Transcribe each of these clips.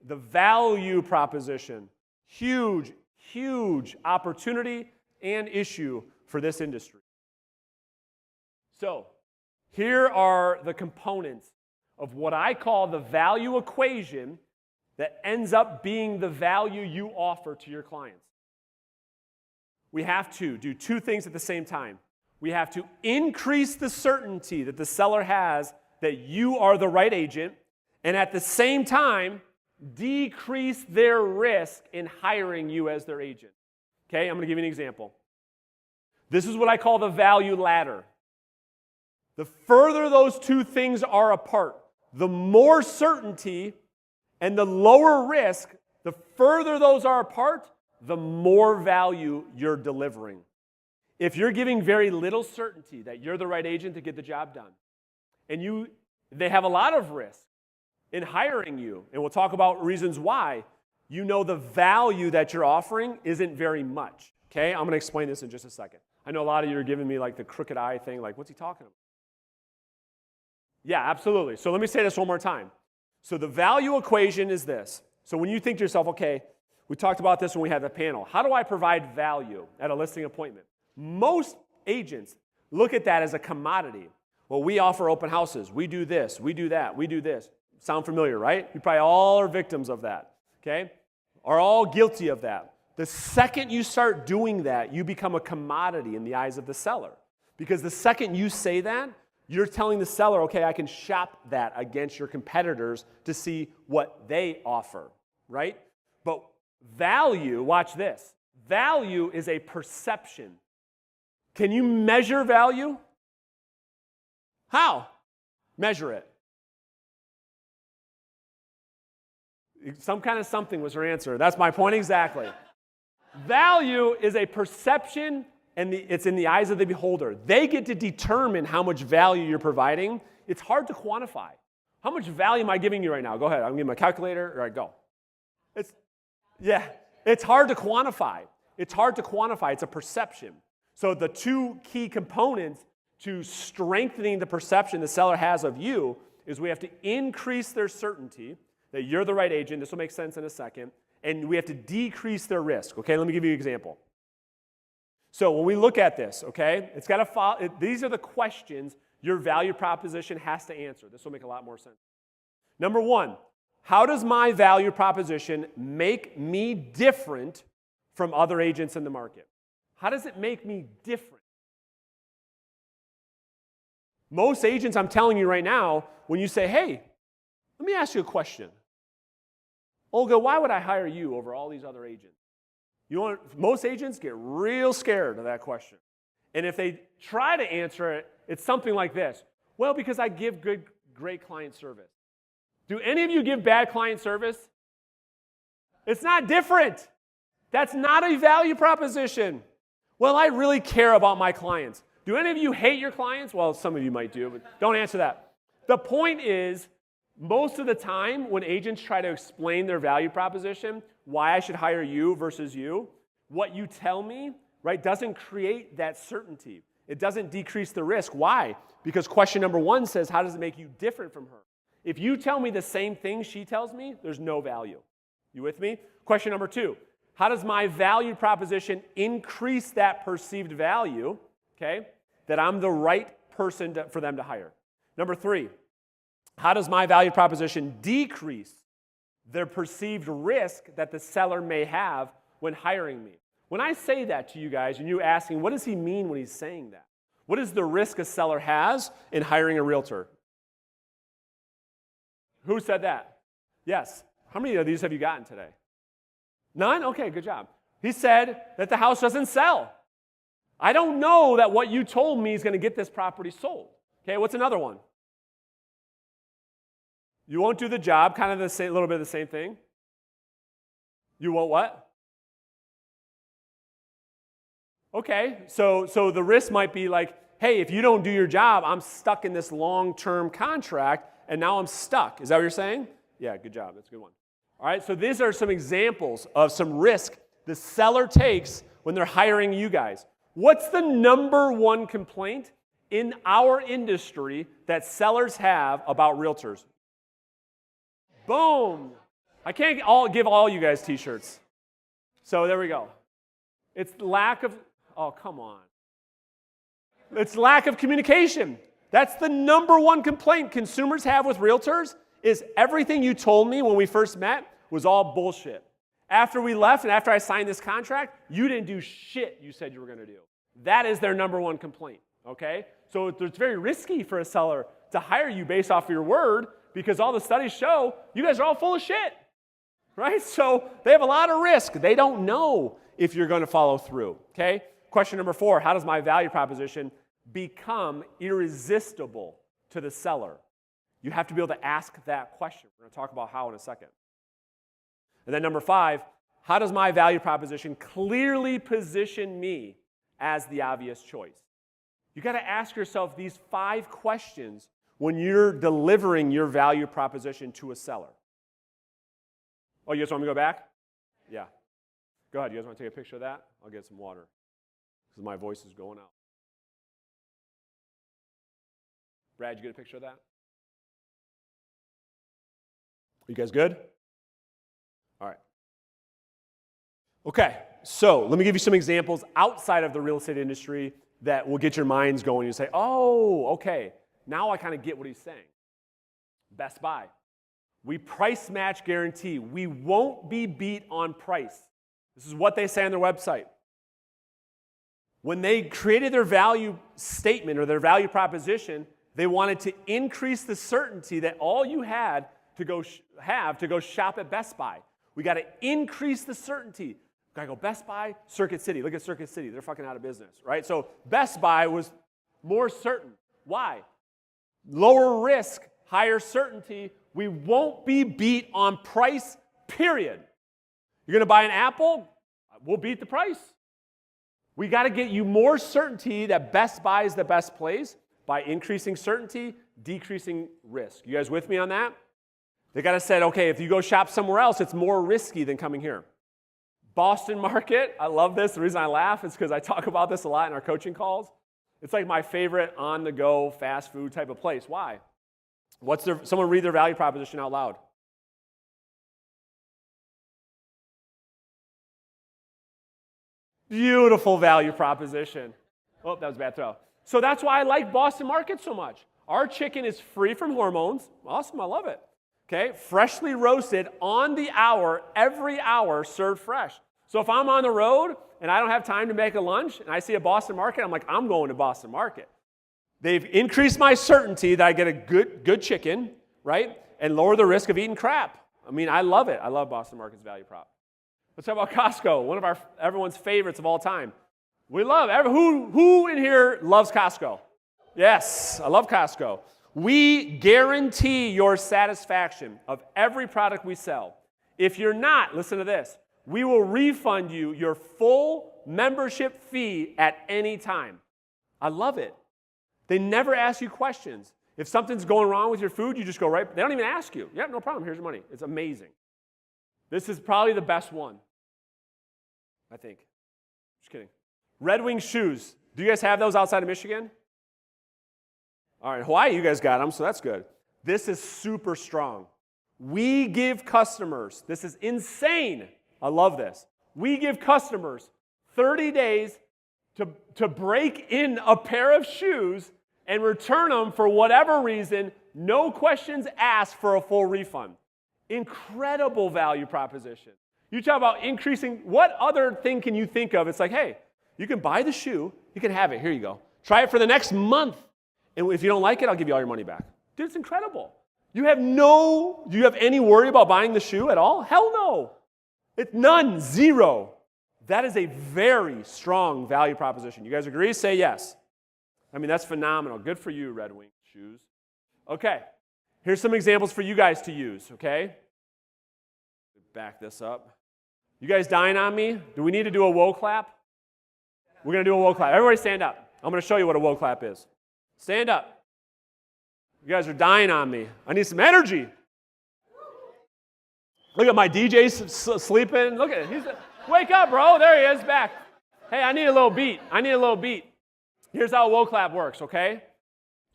the value proposition. Huge, huge opportunity and issue for this industry. So, here are the components of what I call the value equation that ends up being the value you offer to your clients. We have to do two things at the same time. We have to increase the certainty that the seller has that you are the right agent, and at the same time, decrease their risk in hiring you as their agent. Okay, I'm going to give you an example. This is what I call the value ladder. The further those two things are apart, the more certainty and the lower risk, the further those are apart, the more value you're delivering. If you're giving very little certainty that you're the right agent to get the job done, and they have a lot of risk in hiring you, and we'll talk about reasons why, you know the value that you're offering isn't very much. Okay, I'm going to explain this in just a second. I know a lot of you are giving me like the crooked eye thing, like, what's he talking about? Yeah, absolutely. So let me say this one more time. So the value equation is this. So when you think to yourself, okay, we talked about this when we had the panel. How do I provide value at a listing appointment? Most agents look at that as a commodity. Well, we offer open houses. We do this. We do that. We do this. Sound familiar, right? You probably all are victims of that, okay? Are all guilty of that. The second you start doing that, you become a commodity in the eyes of the seller. Because the second you say that, you're telling the seller, okay, I can shop that against your competitors to see what they offer, right? But value, watch this. Value is a perception. Can you measure value? How? Measure it. Some kind of something was her answer. That's my point exactly. Value is a perception, and it's in the eyes of the beholder. They get to determine how much value you're providing. It's hard to quantify. How much value am I giving you right now? Go ahead. I'm giving my calculator. All right, go. It's hard to quantify. It's hard to quantify. It's a perception. So the two key components to strengthening the perception the seller has of you is we have to increase their certainty that you're the right agent. This will make sense in a second. And we have to decrease their risk. Okay, let me give you an example. So when we look at this, okay, it's got to follow. These are the questions your value proposition has to answer. This will make a lot more sense. Number one, how does my value proposition make me different from other agents in the market? How does it make me different? Most agents, I'm telling you right now, when you say, hey, let me ask you a question. Olga, why would I hire you over all these other agents? Most agents get real scared of that question. And if they try to answer it, it's something like this. Well, because I give great client service. Do any of you give bad client service? It's not different. That's not a value proposition. Well, I really care about my clients. Do any of you hate your clients? Well, some of you might do, but don't answer that. The point is, most of the time when agents try to explain their value proposition, why I should hire you versus you, what you tell me, right, doesn't create that certainty. It doesn't decrease the risk. Why? Because question number one says, how does it make you different from her? If you tell me the same thing she tells me, there's no value. You with me? Question number two, how does my value proposition increase that perceived value, okay, that I'm the right person for them to hire? Number three, how does my value proposition decrease their perceived risk that the seller may have when hiring me? When I say that to you guys, and you're asking, what does he mean when he's saying that? What is the risk a seller has in hiring a realtor? Who said that? Yes. How many of these have you gotten today? None? Okay, good job. He said that the house doesn't sell. I don't know that what you told me is going to get this property sold. Okay, what's another one? You won't do the job, kind of the same, little bit of the same thing. You won't what? Okay, so the risk might be like, hey, if you don't do your job, I'm stuck in this long-term contract, and now I'm stuck. Is that what you're saying? Yeah, good job. That's a good one. All right, so these are some examples of some risk the seller takes when they're hiring you guys. What's the number one complaint in our industry that sellers have about realtors? Boom. I can't give all you guys t-shirts. So there we go. It's lack of, oh, come on. It's lack of communication. That's the number one complaint consumers have with realtors is everything you told me when we first met was all bullshit. After we left and after I signed this contract, you didn't do shit you said you were going to do. That is their number one complaint, okay? So it's very risky for a seller to hire you based off of your word because all the studies show you guys are all full of shit, right? So they have a lot of risk. They don't know if you're going to follow through, okay? Question number 4, how does my value proposition become irresistible to the seller? You have to be able to ask that question. We're going to talk about how in a second. And then number 5, how does my value proposition clearly position me as the obvious choice? You got to ask yourself these 5 questions when you're delivering your value proposition to a seller. Oh, you guys want me to go back? Yeah. Go ahead. You guys want to take a picture of that? I'll get some water because my voice is going out. Brad, you get a picture of that? You guys good? All right. Okay, so let me give you some examples outside of the real estate industry that will get your minds going. You say, oh, okay, now I kind of get what he's saying. Best Buy. We price match guarantee. We won't be beat on price. This is what they say on their website. When they created their value statement or their value proposition, they wanted to increase the certainty that all you had to go shop at Best Buy. We got to increase the certainty. Got to go Best Buy, Circuit City. Look at Circuit City. They're fucking out of business, right? So Best Buy was more certain. Why? Lower risk, higher certainty. We won't be beat on price, period. You're going to buy an Apple? We'll beat the price. We got to get you more certainty that Best Buy is the best place by increasing certainty, decreasing risk. You guys with me on that? They got to say, okay, if you go shop somewhere else, it's more risky than coming here. Boston market, I love this. The reason I laugh is because I talk about this a lot in our coaching calls. It's like my favorite on-the-go fast food type of place. Why? Someone read their value proposition out loud. Beautiful value proposition. Oh, that was a bad throw. So that's why I like Boston Market so much. Our chicken is free from hormones. Awesome, I love it. Okay, freshly roasted on the hour, every hour served fresh. So if I'm on the road and I don't have time to make a lunch and I see a Boston Market, I'm like, I'm going to Boston Market. They've increased my certainty that I get a good chicken, right? And lower the risk of eating crap. I mean, I love it. I love Boston Market's value prop. Let's talk about Costco, one of everyone's favorites of all time. We love, who in here loves Costco? Yes, I love Costco. We guarantee your satisfaction of every product we sell. If you're not, listen to this, we will refund you your full membership fee at any time. I love it. They never ask you questions. If something's going wrong with your food, you just go right, they don't even ask you. Yeah, no problem, here's your money. It's amazing. This is probably the best one, I think. Just kidding. Red Wing shoes. Do you guys have those outside of Michigan? All right, Hawaii, you guys got them, so that's good. This is super strong. We give customers, this is insane. I love this. We give customers 30 days to break in a pair of shoes and return them for whatever reason, no questions asked for a full refund. Incredible value proposition. You talk about increasing, what other thing can you think of? It's like, hey, you can buy the shoe, you can have it, here you go. Try it for the next month. And if you don't like it, I'll give you all your money back. Dude, it's incredible. Do you have any worry about buying the shoe at all? Hell no. It's none, zero. That is a very strong value proposition. You guys agree? Say yes. I mean, that's phenomenal. Good for you, Red Wing shoes. Okay, here's some examples for you guys to use, okay? Back this up. You guys dying on me? Do we need to do a woe clap? We're going to do a woe clap. Everybody stand up. I'm going to show you what a woe clap is. Stand up. You guys are dying on me. I need some energy. Look at my DJ sleeping. Look at it. Wake up, bro. There he is, back. Hey, I need a little beat. Here's how a woe clap works, okay?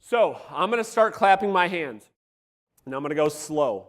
So I'm going to start clapping my hands. And I'm going to go slow.